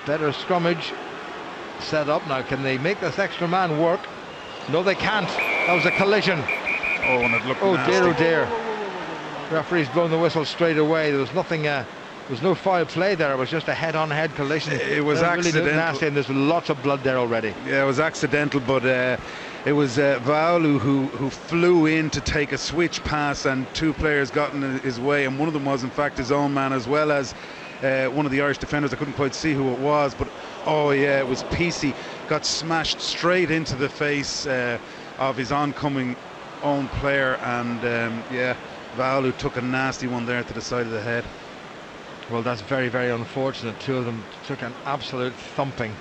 Better scrummage set up. Now can they make this extra man work? No, they can't. That was a collision. Oh, and it looked nasty. Dear, oh dear. Referee's blown the whistle straight away. There was nothing, there was no foul play there. It was just a head-on-head collision. It was accidental. Really nasty, and there's lots of blood there already. Yeah, it was accidental, but it was Va'aulu who flew in to take a switch pass, and two players got in his way, and one of them was in fact his own man, as well as one of the Irish defenders. I couldn't quite see who it was, but oh yeah, it was Pisi. Got smashed straight into the face of his oncoming own player, and yeah, Va'aulu took a nasty one there to the side of the head. Well, that's very, very unfortunate. Two of them took an absolute thumping.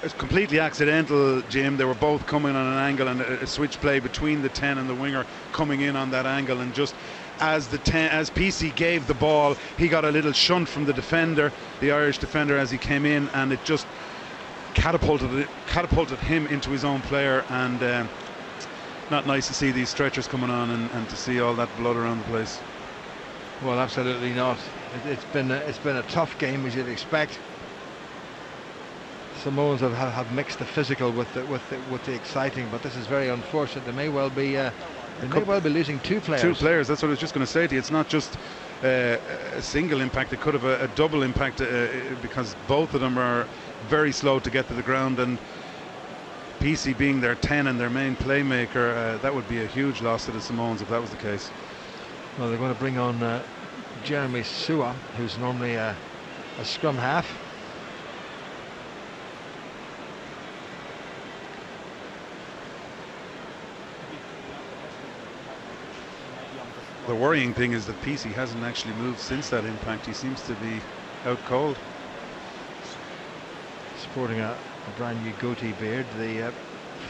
It's completely accidental, Jim. They were both coming on an angle, and a switch play between the 10 and the winger coming in on that angle, and just as Pisi gave the ball, he got a little shunt from the defender, the Irish defender, as he came in, and it just catapulted him into his own player. And not nice to see these stretchers coming on and to see all that blood around the place. Well, absolutely not. It's been a tough game, as you'd expect. Samoans have mixed the physical with the exciting, but this is very unfortunate. They may well be losing two players. Two players. That's what I was just going to say to you. It's not just a single impact. It could have a double impact because both of them are very slow to get to the ground, and Pisi being their 10 and their main playmaker, that would be a huge loss to the Samoans if that was the case. Well, they're going to bring on Jeremy Sua, who's normally a scrum half. The worrying thing is that Pisi hasn't actually moved since that impact. He seems to be out cold. Sporting a brand new goatee beard, the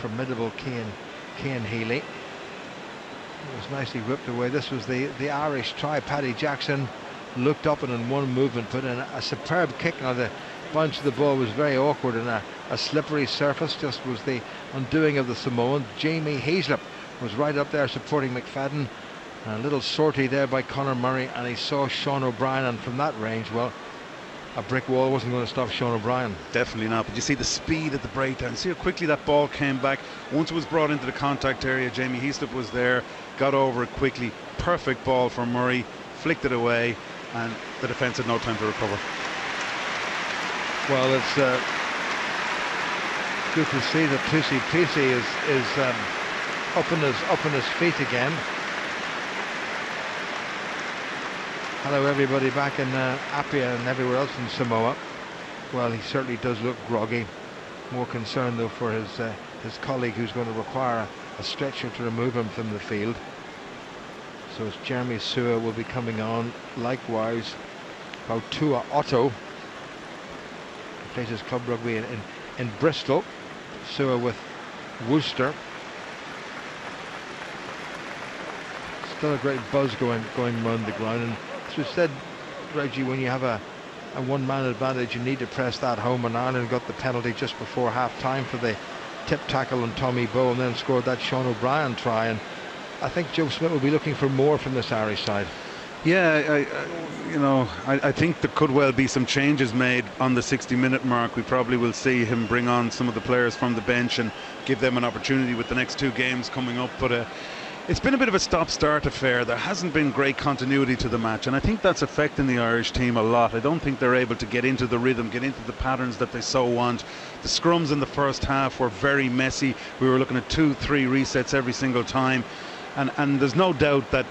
formidable Cian Healy. It was nicely whipped away. This was the Irish try. Paddy Jackson looked up and in one movement put in a superb kick. Now the bounce of the ball was very awkward, and a slippery surface just was the undoing of the Samoan. Jamie Heaslip was right up there supporting McFadden. A little sortie there by Conor Murray, and he saw Sean O'Brien, and from that range, well, a brick wall wasn't going to stop Sean O'Brien. Definitely not. But you see the speed at the breakdown. See how quickly that ball came back. Once it was brought into the contact area, Jamie Heaslip was there, got over it quickly. Perfect ball for Murray, flicked it away, and the defence had no time to recover. Well, it's good to see that Tusi Pisi is up on his feet again. Hello everybody back in Apia and everywhere else in Samoa. Well, he certainly does look groggy. More concerned though for his colleague, who's going to require a stretcher to remove him from the field. So as Jeremy Sua will be coming on. Likewise, Bautua Otto, he plays his club rugby in Bristol. Sua with Worcester. Still a great buzz going around the ground, and as we said, Reggie, when you have a one-man advantage, you need to press that home, and Ireland got the penalty just before half-time for the tip tackle on Tommy Bowe, and then scored that Sean O'Brien try. And I think Joe Smith will be looking for more from this Irish side. Yeah, I think there could well be some changes made on the 60-minute mark. We probably will see him bring on some of the players from the bench and give them an opportunity with the next two games coming up. But it's been a bit of a stop-start affair. There hasn't been great continuity to the match, and I think that's affecting the Irish team a lot. I don't think they're able to get into the rhythm, get into the patterns that they so want. The scrums in the first half were very messy. We were looking at 2-3 resets every single time, and there's no doubt that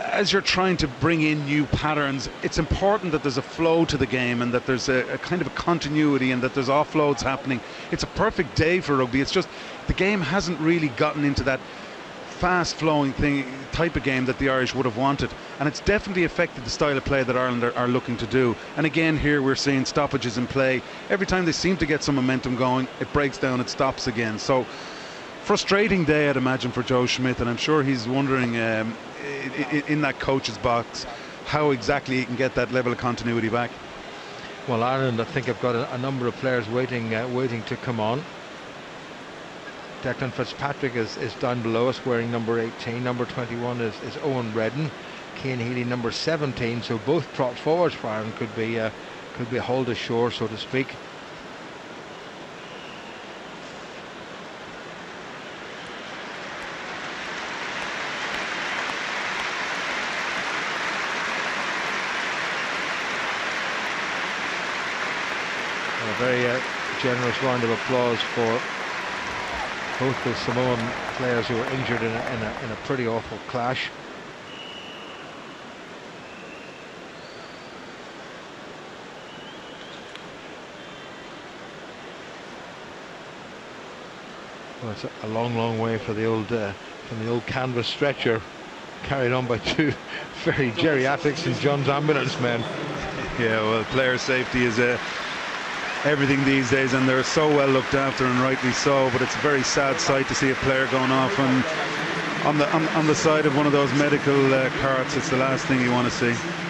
as you're trying to bring in new patterns, it's important that there's a flow to the game, and that there's a kind of a continuity, and that there's offloads happening. It's a perfect day for rugby. It's just the game hasn't really gotten into that fast-flowing type of game that the Irish would have wanted, and it's definitely affected the style of play that Ireland are looking to do. And again, here we're seeing stoppages in play. Every time they seem to get some momentum going, it breaks down, it stops again. So frustrating day, I'd imagine, for Joe Schmidt, and I'm sure he's wondering in that coach's box how exactly he can get that level of continuity back. Well, Ireland, I think, have got a number of players waiting to come on. Declan Fitzpatrick is down below us, wearing number 18. Number 21 is Owen Redden. Cian Healy, number 17. So both prop forwards for Ireland could Could be hauled ashore, so to speak. A very generous round of applause for both the Samoan players who were injured in a pretty awful clash. Well, it's a long way for the old from the old canvas stretcher, carried on by two very geriatric St. John's ambulance men. Yeah, well, player safety is everything these days, and they're so well looked after, and rightly so. But it's a very sad sight to see a player going off on the side of one of those medical carts. It's the last thing you want to see.